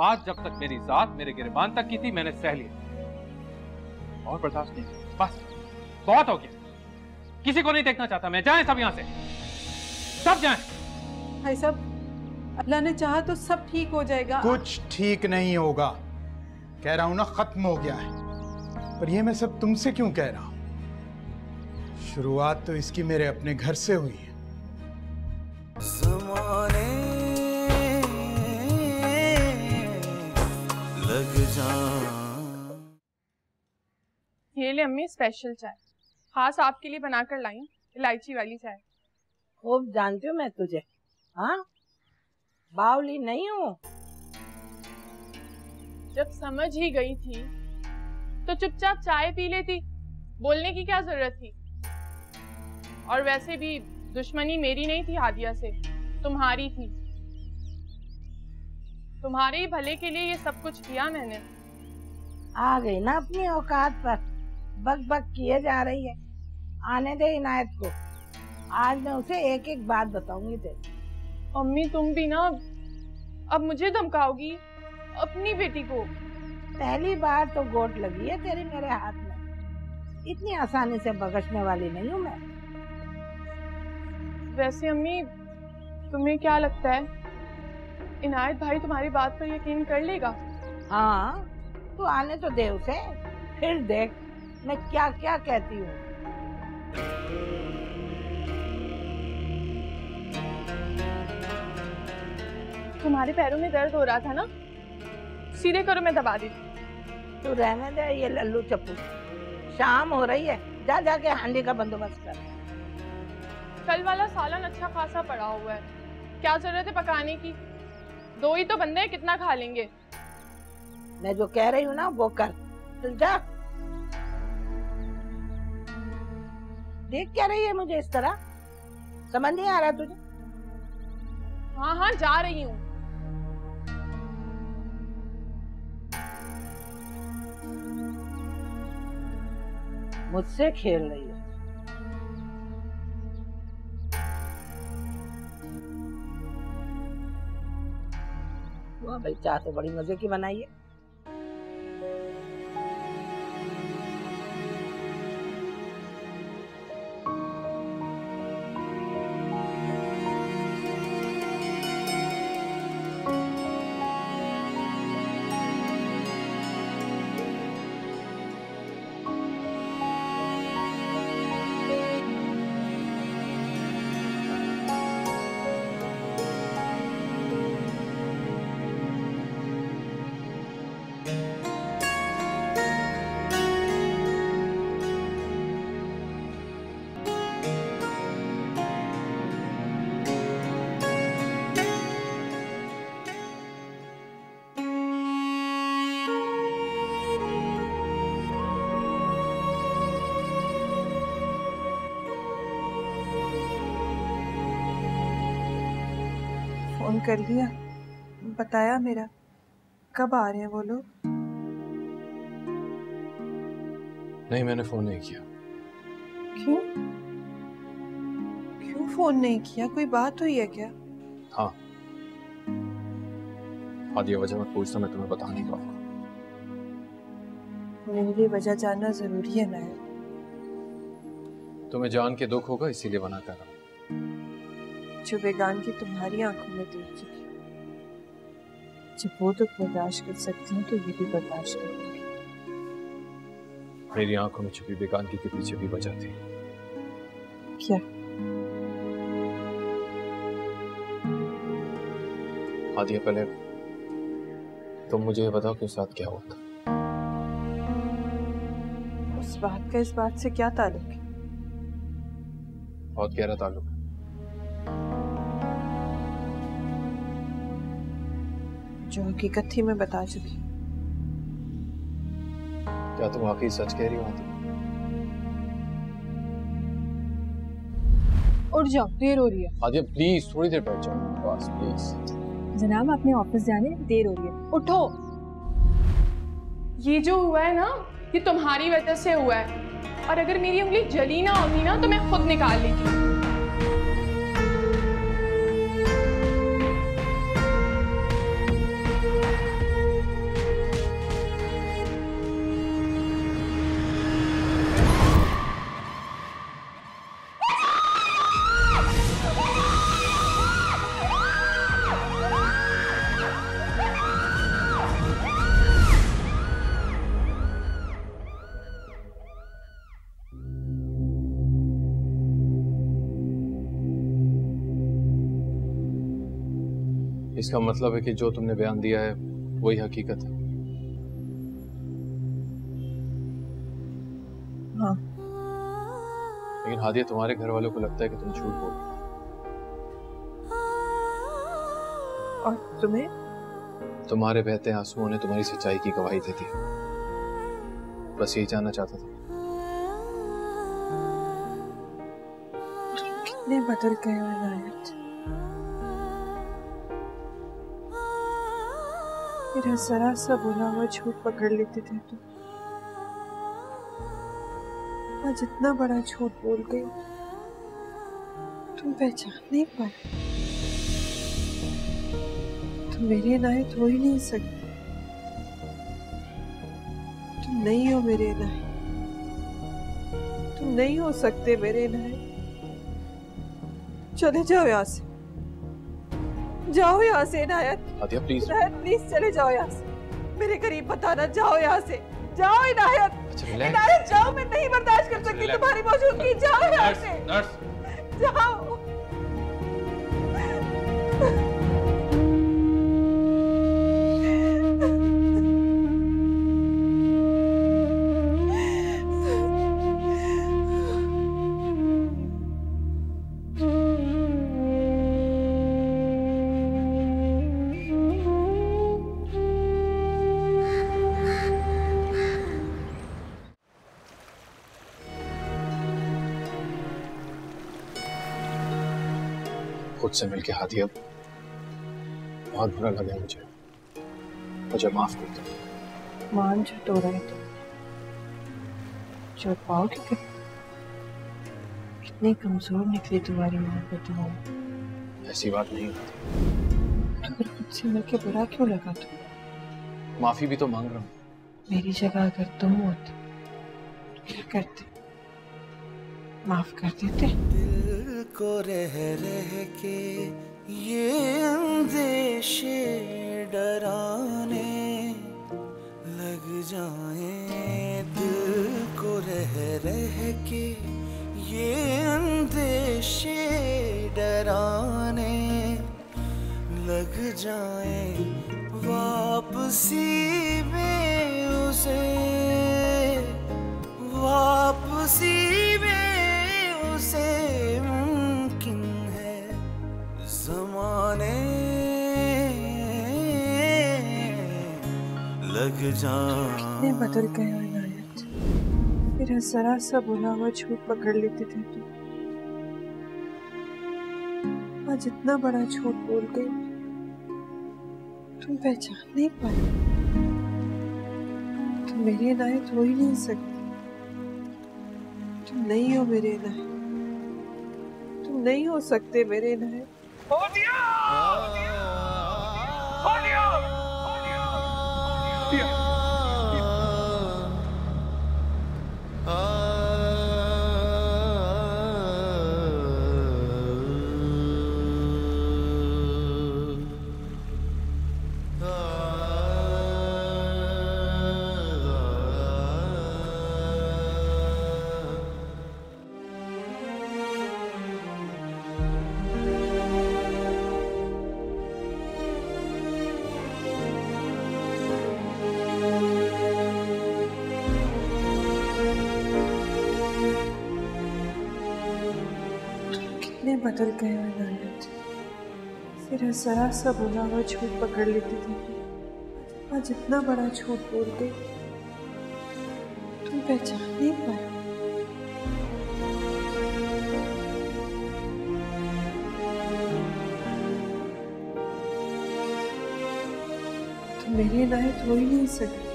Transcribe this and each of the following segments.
आज जब तक मेरी जात मेरे गिरबान तक की थी मैंने सह लिया, और बर्दाश्त नहीं, बस बहुत हो गया। किसी को नहीं देखना चाहता मैं, जाएं सब यहां से, सब जाएं। भाई साहब, अल्लाह ने चाहा तो सब ठीक हो जाएगा। कुछ ठीक नहीं होगा, कह रहा हूं ना, खत्म हो गया है। पर ये मैं सब तुमसे क्यों कह रहा हूं? शुरुआत तो इसकी मेरे अपने घर से हुई है। ज़माने लग जा। ये ले अम्मी स्पेशल चाय, खास आपके लिए बनाकर लाई, इलायची वाली चाय। खूब जानती हूँ मैं तुझे, हाँ, बावली नहीं हूँ। जब समझ ही गई थी तो चुपचाप चाय पी लेती, बोलने की क्या जरूरत थी। और वैसे भी दुश्मनी मेरी नहीं थी हादिया से, तुम्हारी थी। तुम्हारे ही भले के लिए ये सब कुछ किया मैंने। आ गई ना अपनी औकात पर, बक बक किए जा रही है। आने दे इनायत को, आज मैं उसे एक एक बात बताऊंगी तेरी। अम्मी तुम भी ना अब मुझे धमकाओगी, अपनी बेटी को। पहली बार तो गोट लगी है तेरी मेरे हाथ में, इतनी आसानी से बख्शने वाली नहीं हूँ मैं। वैसे अम्मी तुम्हें क्या लगता है, इनायत भाई तुम्हारी बात पर यकीन कर लेगा? हाँ, तू आने तो दे उसे, फिर देख मैं क्या क्या कहती हूँ। तुम्हारे पैरों में दर्द हो रहा था ना, सीधे करो, मैं दबा दी। तू रहने दे ये लल्लू चप्पू, शाम हो रही है, जा जाके हांडी का बंदोबस्त कर। कल वाला सालन अच्छा खासा पड़ा हुआ है, क्या जरूरत है पकाने की? दो ही तो बंदे हैं, कितना खा लेंगे? मैं जो कह रही हूँ ना वो कर, चल जा। देख क्या रही है मुझे इस तरह, समझ नहीं आ रहा तुझे? हाँ हाँ जा रही हूँ। मुझसे खेल रही है। वाह भाई, चाय तो बड़ी मजे की बनाई है। फोन कर लिया, बताया मेरा, कब आ रहे हैं वो लोग? नहीं, मैंने फोन नहीं किया। क्यों? क्यों फोन नहीं किया? कोई बात हुई है क्या? हाँ, आदि वजह मत पूछना, मैं तुम्हें बता नहीं पाऊंगा। मेरे लिए वजह जानना जरूरी है नायर। तुम्हें जान के दुख होगा इसीलिए मना कर रहा हूँ। जो बेगान की तुम्हारी आंखों में देख चुकी, जब वो दुख बर्दाश्त कर सकती हूँ तो ये भी बर्दाश्त करूंगी। मेरी आंखों में छुपी बेगानगी के पीछे भी वजह थी। क्या? आदिया, पहले तुम मुझे बताओ कि उस रात क्या हुआ था। उस बात का इस बात से क्या ताल्लुक है? बहुत गहरा ताल्लुक है। जो हकीकत थी मैं बता चुकी। क्या तुम वाकई सच कह रही हो आदिया? उठ जाओ, देर हो रही है। आदिया प्लीज थोड़ी देर बैठ जाओ बस प्लीज। जनाब अपने ऑफिस जाने, देर हो रही है। उठो, ये जो हुआ है ना ये तुम्हारी वजह से हुआ है, और अगर मेरी उंगली जली ना होगी ना तो मैं खुद निकाल लेती। इसका मतलब है कि जो तुमने बयान दिया है वही हकीकत है। हाँ। लेकिन हादिया, तुम्हारे घर वालों को लगता है कि तुम झूठ बोल रही हो। और तुम्हें? तुम्हारे बहते आंसुओं ने तुम्हारी सच्चाई की गवाही दे दी। बस यही जानना चाहता था। कितने बदल गए हो इनायत। मेरा जरा सा बोला हुआ झूठ पकड़ लेते थे तुम। आज इतना बड़ा झूठ बोल गई, तुम पहचान नहीं पाए। तुम मेरे इनायत हो ही नहीं सकते। तुम नहीं हो मेरे इनायत। तुम नहीं हो सकते मेरे इनायत। चले जाओ यहाँ से, जाओ यहाँ से इनायत। हादिया प्लीज। इनायत प्लीज चले जाओ यहाँ से। मेरे करीब बताना, जाओ यहाँ से, जाओ इनायत। इनायत जाओ, मैं नहीं बर्दाश्त कर सकती तुम्हारी मौजूदगी। जाओ यहाँ से, जाओ। खुद से मिलके हादिया, बहुत बुरा लगा मुझे माफ कर दो। मान जो तो रहे तो जो पाओगे कि कितनी कमजोर निकली तुम्हारी मोहब्बत। ऐसी बात नहीं होती। अगर खुद से मिलके बुरा क्यों लगा तुम्हें? माफी भी तो मांग रहा हूँ। मेरी जगह अगर तुम होते तो क्या करते? माफ कर देते? दिल को रह के ये अंदेशे डराने लग जाए। दिल को रह के ये अंदेशे डराने लग जाए। वापसी में उसे, वापसी में उसे मुमकिन है। ज़माने लग जाए। कितने बदल गए हो इनायत। मेरा जरा सा बोला हुआ झूठ पकड़ लेते थे तुम। आज इतना बड़ा झूठ बोल गई, तुम पहचान नहीं पाए। तुम मेरे इनायत हो ही नहीं सकते। तुम नहीं हो मेरे इनायत। तुम नहीं हो सकते मेरे इनायत। कितने बदल गए हो इनायत। मेरा जरा सा बोला हुआ झूठ पकड़ लेते थे तुम। आज इतना बड़ा झूठ बोल गई, तुम पहचान नहीं पाए। तुम मेरे इनायत हो ही नहीं सकते।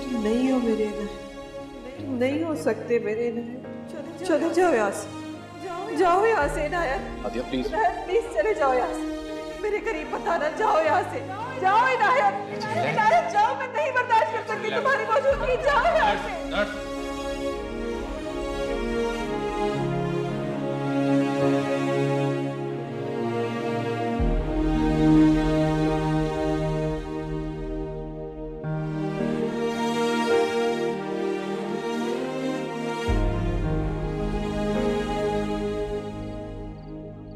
तुम नहीं हो मेरे इनायत। तुम नहीं हो सकते मेरे इनायत। चले जाओ यहाँ से, जाओ यहाँ से इनायत। हादिया प्लीज। प्लीज चले जाओ यहाँ से। मेरे करीब बताना, जाओ यहाँ से, जाओ इनायत। इनायत जाओ, मैं नहीं बर्दाश्त कर सकती तुम्हारी मौजूदगी। जाओ यहाँ से।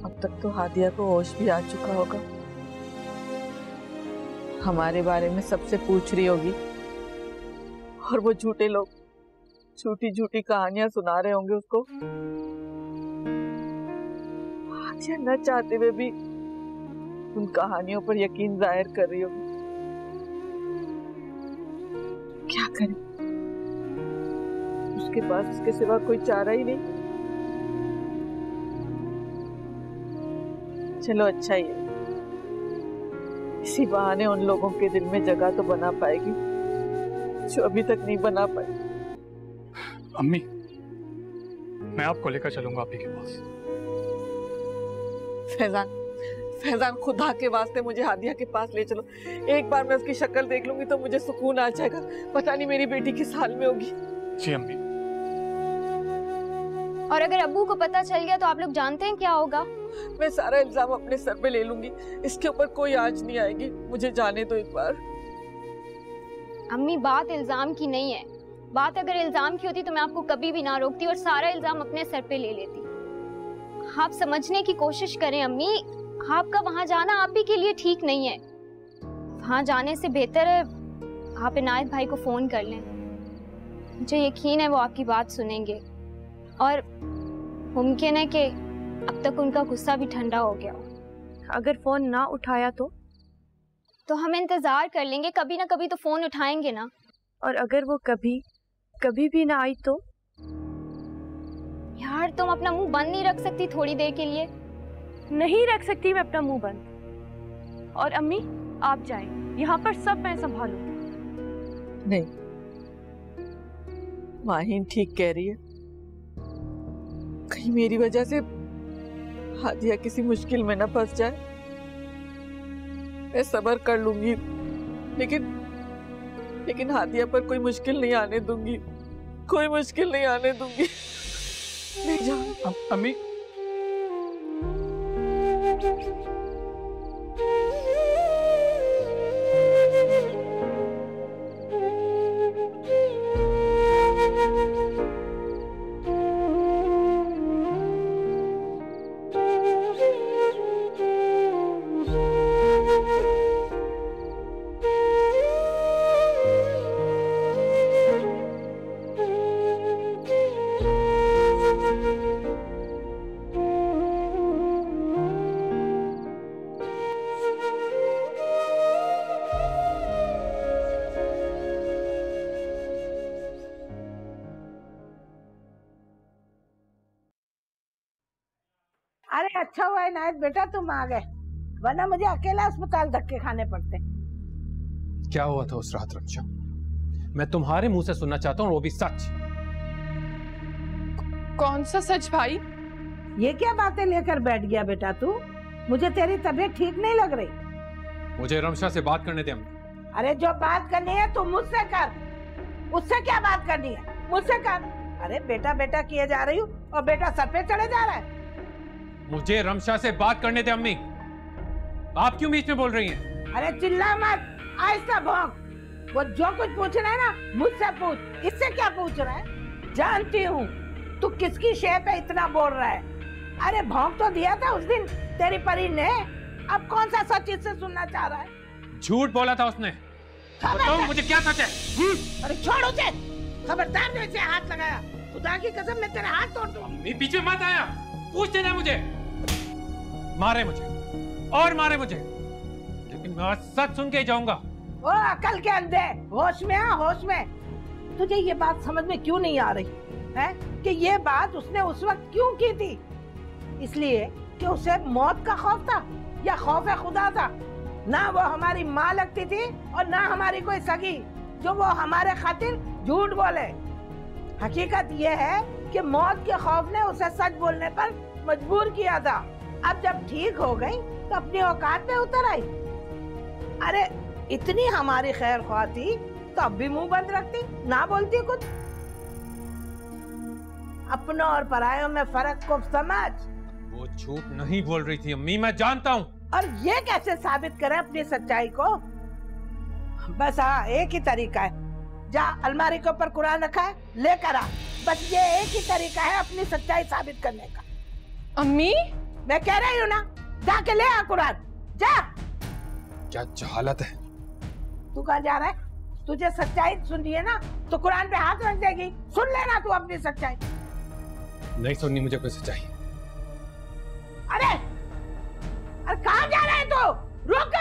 अब तक तो हादिया को होश भी आ चुका होगा। हमारे बारे में सबसे पूछ रही होगी और वो झूठे लोग झूठी झूठी कहानियां सुना रहे होंगे उसको। हादिया न चाहते हुए भी उन कहानियों पर यकीन जाहिर कर रही होगी। क्या करें, उसके पास उसके सिवा कोई चारा ही नहीं। चलो अच्छा ही है, इसी बहाने उन लोगों के दिल में जगह तो बना पाएगी जो अभी तक नहीं बना पाई। अम्मी, मैं आपको लेकर चलूंगा आपी के पास। फैजान, फैजान खुदा के वास्ते मुझे हादिया के पास ले चलो। एक बार मैं उसकी शक्ल देख लूंगी तो मुझे सुकून आ जाएगा। पता नहीं मेरी बेटी किस हाल में होगी। जी अम्मी। और अगर अब्बू को पता चल गया तो आप लोग जानते हैं क्या होगा? मैं सारा इल्जाम अपने सर पे ले लूंगी, इसके ऊपर कोई आंच नहीं आएगी। मुझे जाने दो एक बार। अम्मी, बात इल्जाम की नहीं है। बात अगर इल्जाम की होती तो मैं आपको कभी भी ना रोकती और सारा इल्जाम अपने सर पे ले लेती। आप समझने की कोशिश करें अम्मी, आपका वहां जाना आप ही के लिए ठीक नहीं है। वहां जाने से बेहतर है आप इनायत भाई को फोन कर लें। मुझे यकीन है वो आपकी बात सुनेंगे और मुमकिन है कि अब तक उनका गुस्सा भी ठंडा हो गया हो। अगर फोन ना उठाया तो हम इंतजार कर लेंगे, कभी ना कभी तो फोन उठाएंगे ना। और अगर वो कभी भी ना आई तो? यार तुम अपना मुंह बंद नहीं रख सकती थोड़ी देर के लिए? नहीं रख सकती मैं अपना मुंह बंद। और अम्मी आप जाएं, यहाँ पर सब मैं संभालूं। नहीं, माहीन ठीक कह रही है। कहीं मेरी वजह से हादिया किसी मुश्किल में न फंस जाए। मैं सब्र कर लूंगी, लेकिन हादिया पर कोई मुश्किल नहीं आने दूंगी। कोई मुश्किल नहीं आने दूंगी। नहीं जाओ अम्मी। अरे अच्छा हुआ इनायत बेटा तुम आ गए, वरना मुझे अकेला अस्पताल धक्के खाने पड़ते। क्या हुआ था उस रात रक्षा? मैं तुम्हारे मुंह से सुनना चाहता हूँ, वो भी सच। कौन सा सच भाई? ये क्या बातें लेकर बैठ गया बेटा तू? मुझे तेरी तबीयत ठीक नहीं लग रही। मुझे रमशा से बात करने दे। अरे जो बात करनी है तू मुझसे कर, उससे क्या बात करनी है? मुझसे कर। अरे बेटा बेटा किए जा रही हूँ और बेटा सर पे चढ़े जा रहा है। मुझे रमशा से बात करने दे अम्मी। आप क्यों बीच में बोल रही हैं? अरे चिल्ला मत, आहिस्ता भौंक। वो जो कुछ पूछ रहा है ना मुझसे पूछ, इससे क्या पूछ रहा है? जानती हूँ तू किसकी शेप है इतना बोल रहा है। अरे भौंक तो दिया था उस दिन तेरी परी ने, अब कौन सा सच इससे सुनना चाह रहा है? झूठ बोला था उसने। बताओ मुझे क्या सच है? अरे छोड़ उसे, खबरदार ने इसे हाथ लगाया, खुदा की कसम मैं तेरे हाथ तोड़ दूंगा। पीछे मत आया, पूछते ना मुझे। मारे मुझे और मारे मुझे, लेकिन मैं आज सच सुन के ही जाऊंगा। ओ अकल के अंधे, होश में आ, होश में। तुझे ये बात समझ में क्यों नहीं आ रही है कि ये बात उसने उस वक्त क्यों की थी? इसलिए कि उसे मौत का खौफ था या खौफ खुदा था? ना वो हमारी माँ लगती थी और ना हमारी कोई सगी जो वो हमारे खातिर झूठ बोले। हकीकत ये है कि मौत के खौफ ने उसे सच बोलने पर मजबूर किया था। अब जब ठीक हो गई तो अपनी औकात पे उतर आई। अरे इतनी हमारी खैर ख्वाह थी तो अब भी मुंह बंद रखती, ना बोलती कुछ। अपनों और परायों में फर्क को समझ। वो झूठ नहीं बोल रही थी अम्मी, मैं जानता हूँ। और ये कैसे साबित करे अपनी सच्चाई को? बस हाँ, एक ही तरीका है। जा अलमारी के ऊपर कुरान रखा है, लेकर आ। बस ये एक ही तरीका है अपनी सच्चाई साबित करने का। अम्मी, मैं कह रही हूँ ना, जाके ले आ कुरान, जा। क्या जहालत है, तू कहाँ जा रहा है? तुझे सच्चाई सुननी है ना तो कुरान पे हाथ रख देगी। सुन लेना तू अपनी सच्चाई। नहीं सुननी मुझे कोई सच्चाई। अरे अरे कहाँ जा रहा है तू? रुक।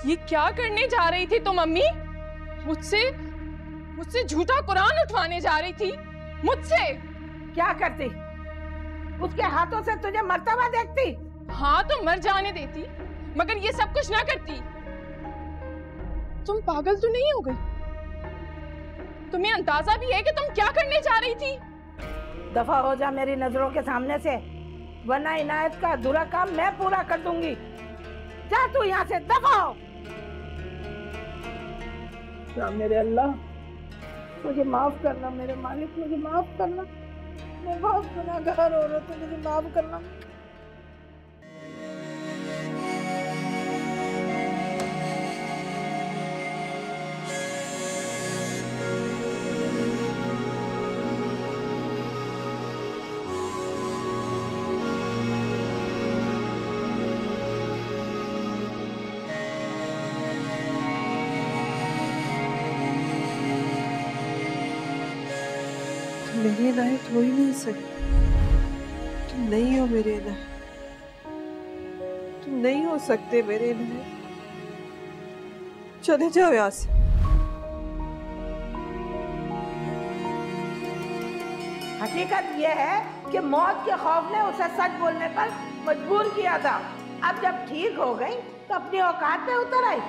ये क्या करने जा रही थी तुम अम्मी? मुझसे झूठा कुरान उठवाने जा रही थी? मुझसे? क्या करती? उसके हाथों से तुझे मरता हुआ देखती? हाँ तो मर जाने देती, मगर ये सब कुछ ना करती। तुम पागल तो नहीं हो गई? तुम्हें अंदाजा भी है कि तुम क्या करने जा रही थी? दफा हो जा मेरी नजरों के सामने से, वरना इनायत का अधूरा काम मैं पूरा कर दूंगी। जा तू यहाँ से, दफा हो। या मेरे अल्लाह, मुझे माफ करना मेरे मालिक, मुझे माफ करना। मैं बहुत गुनाहगार औरत हूँ, मुझे माफ करना। मेरे लायक हो ही नहीं सकते। तुम नहीं हो मेरे लायक, तुम नहीं हो सकते मेरे लायक। चले जाओ यहाँ से। हकीकत यह है कि मौत के खौफ ने उसे सच बोलने पर मजबूर किया था। अब जब ठीक हो गई तो अपनी औकात पे उतर आई।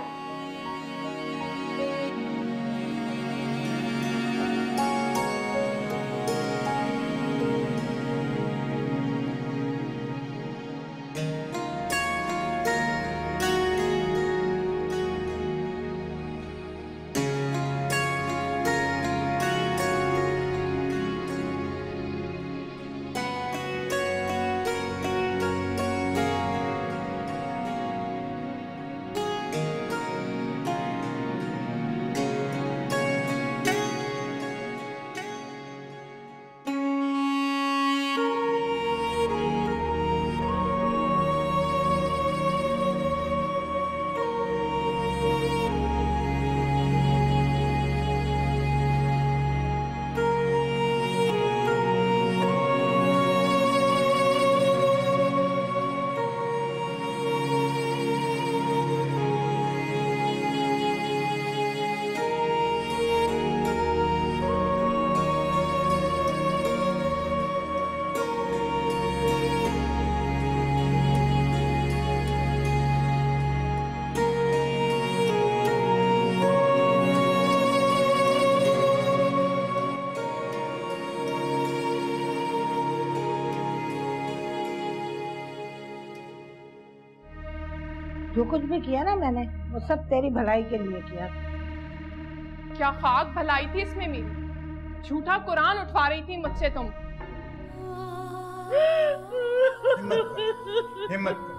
जो कुछ भी किया ना मैंने, वो सब तेरी भलाई के लिए किया। क्या खाक भलाई थी इसमें मेरी? झूठा कुरान उठवा रही थी मुझसे तुम। हिम्मत